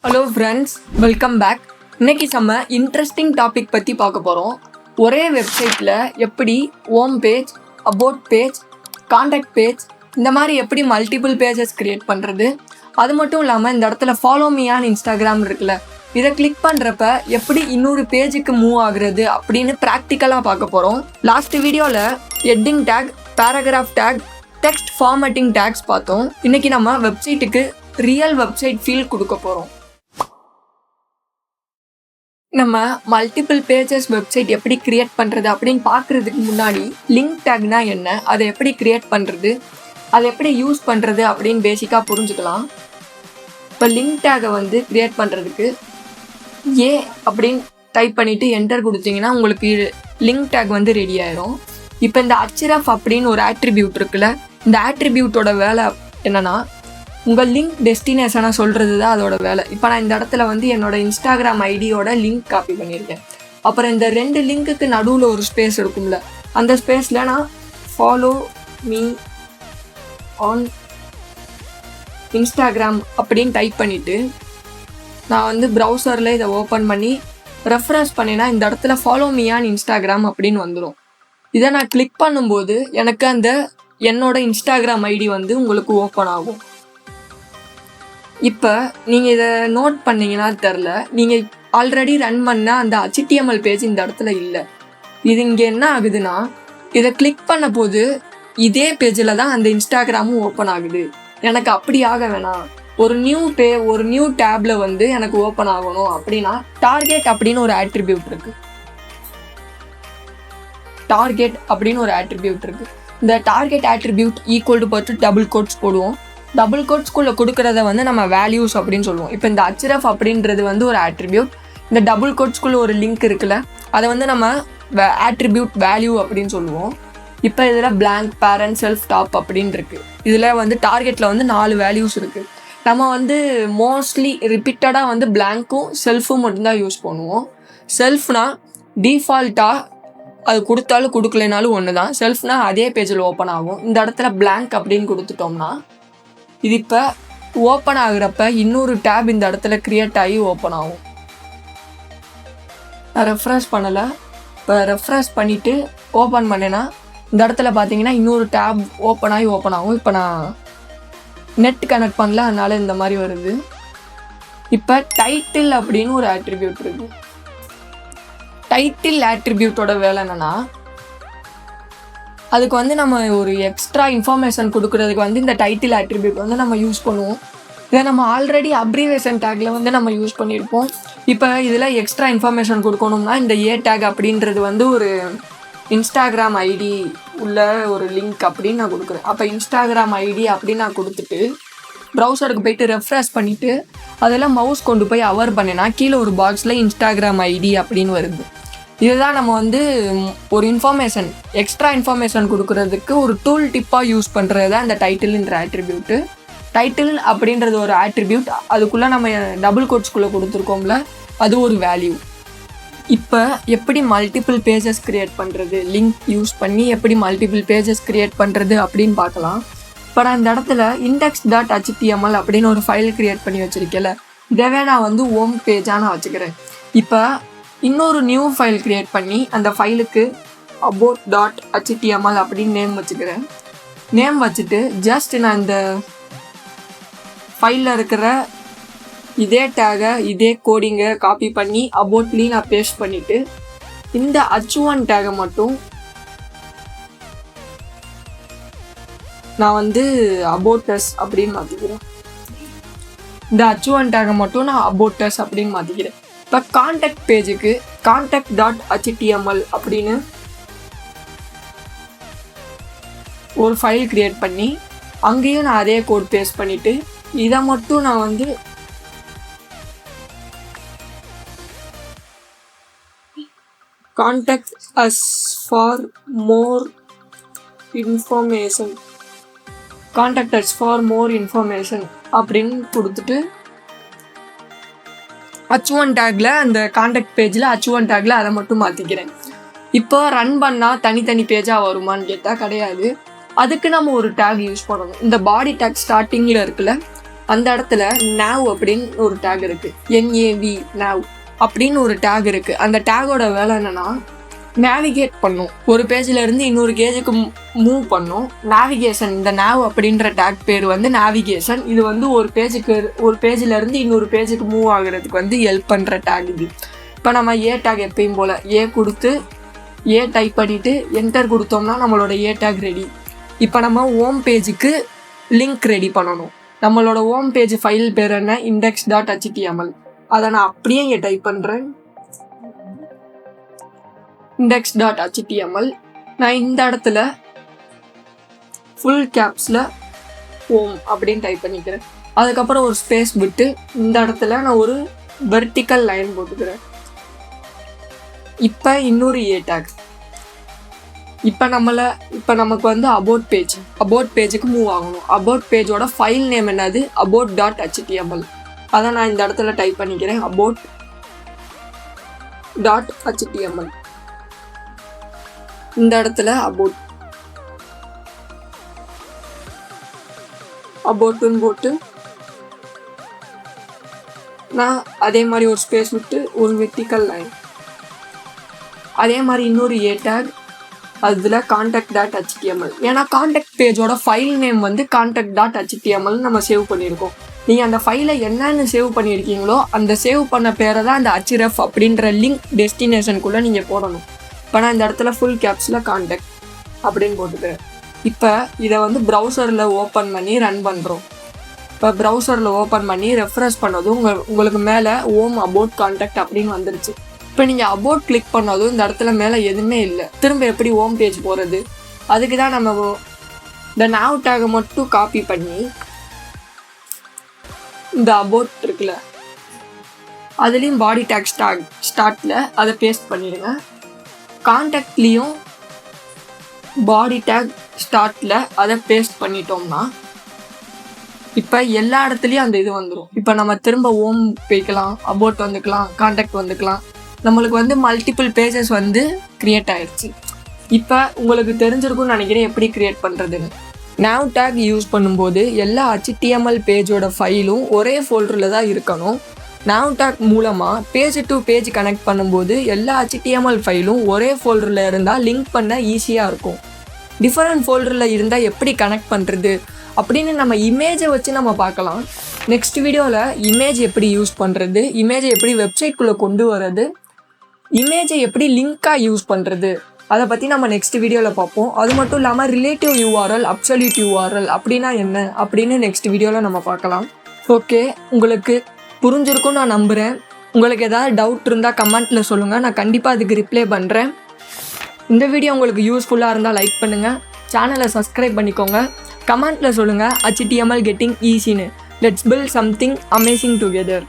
Hello friends, welcome back. இன்னைக்கு நம்ம interesting topic பற்றி பார்க்க போகிறோம். ஒரே வெப்சைட்டில் எப்படி home page, about page, contact page இந்த மாதிரி எப்படி மல்டிபிள் பேஜஸ் க்ரியேட் பண்ணுறது, அது மட்டும் இல்லாமல் இந்த இடத்துல ஃபாலோ மீ ஆன் இன்ஸ்டாகிராம் இருக்குல்ல, இதை கிளிக் பண்ணுறப்ப எப்படி இன்னொரு பேஜுக்கு மூவ் ஆகுறது அப்படின்னு ப்ராக்டிக்கலாக பார்க்க போகிறோம். லாஸ்ட் வீடியோவில் heading tag, paragraph tag, text formatting tags பார்த்தோம். இன்றைக்கி நம்ம வெப்சைட்டுக்கு ரியல் வெப்சைட் ஃபீல் கொடுக்க போகிறோம். நம்ம மல்டிபிள் பேஜஸ் வெப்சைட் எப்படி கிரியேட் பண்ணுறது அப்படின்னு பார்க்குறதுக்கு முன்னாடி லிங்க் டேக்னா என்ன, அதை எப்படி கிரியேட் பண்ணுறது, அதை எப்படி யூஸ் பண்ணுறது அப்படின்னு பேசிக்காக புரிஞ்சுக்கலாம். இப்போ லிங்க் டேகை வந்து கிரியேட் பண்ணுறதுக்கு ஏ அப்படின்னு டைப் பண்ணிவிட்டு என்டர் கொடுத்தீங்கன்னா உங்களுக்கு லிங்க் டேக் வந்து ரெடி ஆயிரும். இப்போ இந்த href அப்படின்னு ஒரு ஆட்ரிபியூட் இருக்குல்ல, இந்த ஆட்ரிபியூட்டோட வேலை என்னென்னா உங்கள் லிங்க் டெஸ்டினேஷனை சொல்கிறது தான் அதோட வேலை. இப்போ நான் இந்த இடத்துல வந்து என்னோடய இன்ஸ்டாகிராம் ஐடியோட லிங்க் காப்பி பண்ணியிருக்கேன். அப்புறம் இந்த 2 லிங்க்குக்கு நடுவில் ஒரு ஸ்பேஸ் இருக்கும்ல, அந்த ஸ்பேஸில் நான் ஃபாலோ மீ ஆன் இன்ஸ்டாகிராம் அப்படின்னு டைப் பண்ணிவிட்டு நான் வந்து ப்ரௌசரில் இதை ஓப்பன் பண்ணி ரெஃப்ரெஷ் பண்ணினா இந்த இடத்துல ஃபாலோ மீ ஆன் இன்ஸ்டாகிராம் அப்படின்னு வந்துடும். இதை நான் கிளிக் பண்ணும்போது எனக்கு அந்த என்னோட இன்ஸ்டாகிராம் ஐடி வந்து உங்களுக்கு ஓப்பன் ஆகும். இப்போ நீங்கள் இதை நோட் பண்ணிங்கன்னா தெரில, நீங்கள் ஆல்ரெடி ரன் பண்ண அந்த HTML பேஜ் இந்த இடத்துல இல்லை. இது இங்கே என்ன ஆகுதுன்னா, இதை கிளிக் பண்ண போது இதே பேஜில் தான் அந்த இன்ஸ்டாகிராமும் ஓப்பன் ஆகுது. எனக்கு அப்படி ஆக வேணாம், ஒரு நியூ டேப்பில் வந்து எனக்கு ஓப்பன் ஆகணும் அப்படின்னா டார்கெட் அப்படின்னு ஒரு ஆட்ரிபியூட் இருக்குது. இந்த டார்கெட் ஆட்ரிபியூட் ஈக்குவல் டு பார்த்து டபுள் கோட்ஸ் போடுவோம். டபுள் கோட்ஸ்குள்ளே கொடுக்குறத வந்து நம்ம வேல்யூஸ் அப்படின்னு சொல்லுவோம். இப்போ இந்த href அப்படின்றது வந்து ஒரு ஆட்ரிபியூட். இந்த டபுள் கோட்ஸ்குள்ளே ஒரு லிங்க் இருக்குல்ல, அதை வந்து நம்ம ஆட்ரிபியூட் வேல்யூ அப்படின்னு சொல்லுவோம். இப்போ இதில் blank, parent, self, top அப்படின்னு இருக்குது. இதில் வந்து டார்கெட்டில் வந்து 4 வேல்யூஸ் இருக்குது. நம்ம வந்து மோஸ்ட்லி ரிப்பீட்டடாக வந்து blank-ம் செல்ஃபும் மட்டும்தான் யூஸ் பண்ணுவோம். செல்ஃப்னா டிஃபால்ட்டாக அது கொடுத்தாலும் கொடுக்கலைனாலும் ஒன்று தான். செல்ஃப்னா அதே பேஜில் ஓப்பன் ஆகும். இந்த இடத்துல blank அப்படின்னு கொடுத்துட்டோம்னா இது இப்போ ஓப்பன் ஆகுறப்ப இன்னொரு டேப் இந்த இடத்துல க்ரியேட் ஆகி ஓப்பன் ஆகும். நான் ரெஃப்ரெஷ் பண்ணலை. இப்போ ரெஃப்ரெஷ் பண்ணிவிட்டு ஓப்பன் பண்ணேன்னா இந்த இடத்துல பார்த்தீங்கன்னா இன்னொரு டேப் ஓப்பன் ஆகும். இப்போ நான் நெட் கனெக்ட் பண்ணல, அதனால இந்த மாதிரி வருது. இப்போ டைட்டில் அப்படின்னு ஒரு ஆட்ரிபியூட் இருக்குது. டைட்டில் ஆட்ரிபியூட்டோட வேலை என்னென்னா, அதுக்கு வந்து நம்ம ஒரு எக்ஸ்ட்ரா இன்ஃபர்மேஷன் கொடுக்குறதுக்கு வந்து இந்த டைட்டில் ஆட்ரிபியூட் வந்து நம்ம யூஸ் பண்ணுவோம். இதை நம்ம ஆல்ரெடி அப்ரிவேஷன் டேக்கில் வந்து நம்ம யூஸ் பண்ணியிருப்போம். இப்போ இதில் எக்ஸ்ட்ரா இன்ஃபர்மேஷன் கொடுக்கணும்னா இந்த ஏ டேக் அப்படின்றது வந்து ஒரு இன்ஸ்டாகிராம் ஐடி உள்ள ஒரு லிங்க் அப்படின்னு நான் கொடுக்குறேன். அப்போ இன்ஸ்டாகிராம் ஐடி அப்படின்னு நான் கொடுத்துட்டு ப்ரௌசருக்கு போய்ட்டு ரெஃப்ரெஷ் பண்ணிவிட்டு அதெல்லாம் மவுஸ் கொண்டு போய் அவர் பண்ணினா கீழே ஒரு பாக்ஸில் இன்ஸ்டாகிராம் ஐடி அப்படின்னு வருது. இதுதான் நம்ம வந்து ஒரு எக்ஸ்ட்ரா இன்ஃபர்மேஷன் கொடுக்குறதுக்கு ஒரு டூல் டிப்பாக யூஸ் பண்ணுறது தான் இந்த டைட்டில்ன்ற ஆட்ரிபியூட்டு. டைட்டில் அப்படின்றது ஒரு ஆட்ரிபியூட், அதுக்குள்ளே நம்ம டபுள் கோட்ஸ்குள்ளே கொடுத்துருக்கோம்ல, அது ஒரு வேல்யூ. இப்போ எப்படி மல்டிபிள் பேஜஸ் க்ரியேட் பண்ணுறது, லிங்க் யூஸ் பண்ணி எப்படி மல்டிபிள் பேஜஸ் க்ரியேட் பண்ணுறது அப்படின்னு பார்க்கலாம். இப்போ நான் இந்த இடத்துல index.html அப்படின்னு ஒரு ஃபைல் க்ரியேட் பண்ணி வச்சுருக்கேன்ல, இதவே நான் வந்து ஹோம் பேஜாக நான் வச்சுக்கிறேன். இப்போ இன்னொரு நியூ ஃபைல் க்ரியேட் பண்ணி அந்த ஃபைலுக்கு about.html அப்படின்னு நேம் வச்சுக்கிறேன். நேம் வச்சுட்டு ஜஸ்ட் நான் இந்த ஃபைலில் இருக்கிற இதே டேகை இதே கோடிங்கை காப்பி பண்ணி aboutலேயும் நான் பேஸ்ட் பண்ணிவிட்டு இந்த h1 டேகை மட்டும் நான் வந்து about us அப்படின்னு மாற்றிக்கிறேன். இந்த h1 டேகை மட்டும் நான் about us அப்படின்னு மாற்றிக்கிறேன். இப்போ கான்டாக்ட் பேஜுக்கு contact.html அப்படின்னு ஒரு ஃபைல் க்ரியேட் பண்ணி அங்கேயும் நான் அதே கோட் பேஸ்ட் பண்ணிவிட்டு இதை மட்டும் நான் வந்து contact us for more information அப்படின்னு கொடுத்துட்டு h1 டேக்கில் அந்த கான்டாக்ட் பேஜில் h1 டேக்கில் அதை மட்டும் மாற்றிக்கிறேன். இப்போ ரன் பண்ணால் தனித்தனி பேஜாக வருமானு கேட்டால் கிடையாது. அதுக்கு நம்ம ஒரு டேக் யூஸ் பண்ணணும். இந்த பாடி டேக் ஸ்டார்டிங்கில் இருக்குல்ல, அந்த இடத்துல nav அப்படின்னு ஒரு டேக் இருக்குது, NAV nav அப்படின்னு ஒரு டேக் இருக்குது. அந்த டேகோட வேலை என்னென்னா நேவிகேட் பண்ணும், ஒரு பேஜிலேருந்து இன்னொரு பேஜுக்கு மூவ் பண்ணும். நேவிகேஷன், இந்த nav அப்படின்ற டேக் பேர் வந்து நேவிகேஷன். இது வந்து ஒரு பேஜிலேருந்து இன்னொரு பேஜுக்கு மூவ் ஆகுறதுக்கு வந்து ஹெல்ப் பண்ணுற டேக் இது. இப்போ நம்ம ஏ டேக் எப்பயும் போல் ஏ கொடுத்து ஏ டைப் பண்ணிவிட்டு என்டர் கொடுத்தோம்னா நம்மளோட ஏ டேக் ரெடி. இப்போ நம்ம ஹோம் பேஜுக்கு லிங்க் ரெடி பண்ணணும். நம்மளோட ஹோம் பேஜ் ஃபைல் பேர் என்ன, index.html. அதை நான் அப்படியே இங்கே டைப் பண்ணுறேன், index.html. நான் இந்த இடத்துல ஃபுல் கேப்ஸில் ஹோம் அப்படின்னு டைப் பண்ணிக்கிறேன். அதுக்கப்புறம் ஒரு ஸ்பேஸ் விட்டு இந்த இடத்துல நான் ஒரு வெர்டிக்கல் லைன் போட்டுக்கிறேன். இப்போ இன்னொரு ஏ டேக். இப்போ நமக்கு வந்து அபவுட் பேஜுக்கு மூவ் ஆகணும். அபவுட் பேஜோட ஃபைல் நேம் என்னது, about.html. அதை நான் இந்த இடத்துல டைப் பண்ணிக்கிறேன், about.html. இந்த இடத்துல aboutன்னு போட்டு நான் அதே மாதிரி ஒரு ஸ்பேஸ் விட்டு ஒரு வெர்டிக்கல் லைன். அதே மாதிரி இன்னொரு ஏ டேக், அதில் contact.html. ஏன்னா கான்டாக்ட் பேஜோட ஃபைல் நேம் வந்து contact.html நம்ம சேவ் பண்ணியிருக்கோம். நீங்கள் அந்த ஃபைலை என்னென்னு சேவ் பண்ணியிருக்கீங்களோ அந்த சேவ் பண்ண பேரை தான் அந்த href அப்படின்ற லிங்க் டெஸ்டினேஷனுக்குள்ளே நீங்கள் போடணும். இப்போ நான் இந்த இடத்துல ஃபுல் கேப்ஸில் கான்டாக்ட் அப்படின்னு போட்டுக்கிறேன். இப்போ இதை வந்து ப்ரௌசரில் ஓப்பன் பண்ணி ரன் பண்ணுறோம். இப்போ ப்ரௌசரில் ஓப்பன் பண்ணி ரெஃப்ரெஷ் பண்ணதும் உங்களுக்கு மேலே ஹோம் அபவுட் கான்டாக்ட் அப்படின்னு வந்துருச்சு. இப்போ நீங்கள் அபவுட் கிளிக் பண்ணதும் இந்த இடத்துல மேலே எதுவுமே இல்லை. திரும்ப எப்படி ஹோம் பேஜ் போகிறது? அதுக்கு தான் நம்ம இந்த nav டேகை மட்டும் காப்பி பண்ணி இந்த அபவுட் இருக்குல்ல அதுலேயும் பாடி டேக் ஸ்டார்ட்டில் அதை பேஸ்ட் பண்ணிடுங்க. கான்டாக்ட்லேயும் பாடி டேக் ஸ்டார்ட்டில் அதை பேஸ்ட் பண்ணிட்டோம்னா இப்போ எல்லா இடத்துலையும் அந்த இது வந்துடும். இப்போ நம்ம திரும்ப ஹோம் போய்க்கலாம், அபவுட் வந்துக்கலாம், கான்டாக்ட் வந்துக்கலாம். நம்மளுக்கு வந்து மல்டிபிள் பேஜஸ் வந்து க்ரியேட் ஆகிடுச்சு. இப்போ உங்களுக்கு தெரிஞ்சிருக்கும்னு நினைக்கிறேன் எப்படி க்ரியேட் பண்ணுறதுன்னு. nav டேக் யூஸ் பண்ணும்போது எல்லா HTML பேஜோட ஃபைலும் ஒரே ஃபோல்டரில் தான் இருக்கணும். nav டேக் மூலமாக பேஜ் டு பேஜ் கனெக்ட் பண்ணும்போது எல்லா HTML ஃபைலும் ஒரே ஃபோல்டரில் இருந்தால் லிங்க் பண்ண ஈஸியாக இருக்கும். டிஃப்ரெண்ட் ஃபோல்டரில் இருந்தால் எப்படி கனெக்ட் பண்ணுறது அப்படின்னு நம்ம இமேஜை வச்சு நம்ம பார்க்கலாம். நெக்ஸ்ட் வீடியோவில் இமேஜ் எப்படி யூஸ் பண்ணுறது, இமேஜை எப்படி வெப்சைட்குள்ளே கொண்டு வர்றது, இமேஜை எப்படி லிங்காக யூஸ் பண்ணுறது, அதை பற்றி நம்ம நெக்ஸ்ட் வீடியோவில் பார்ப்போம். அது மட்டும் இல்லாமல் ரிலேட்டிவ் URL, அப்சல்யூட் URL அப்படின்னா என்ன அப்படின்னு நெக்ஸ்ட் வீடியோவில் நம்ம பார்க்கலாம். ஓகே, உங்களுக்கு புரிஞ்சிருக்கும் நான் நம்புகிறேன். உங்களுக்கு ஏதாவது டவுட் இருந்தால் கமெண்ட்டில் சொல்லுங்கள், நான் கண்டிப்பாக அதுக்கு ரிப்ளை பண்ணுறேன். இந்த வீடியோ உங்களுக்கு யூஸ்ஃபுல்லாக இருந்தால் லைக் பண்ணுங்கள், சேனலை சப்ஸ்கிரைப் பண்ணிக்கோங்க, கமெண்ட்டில் சொல்லுங்கள் HTML கெட்டிங் ஈஸின்னு. Let's build something amazing together.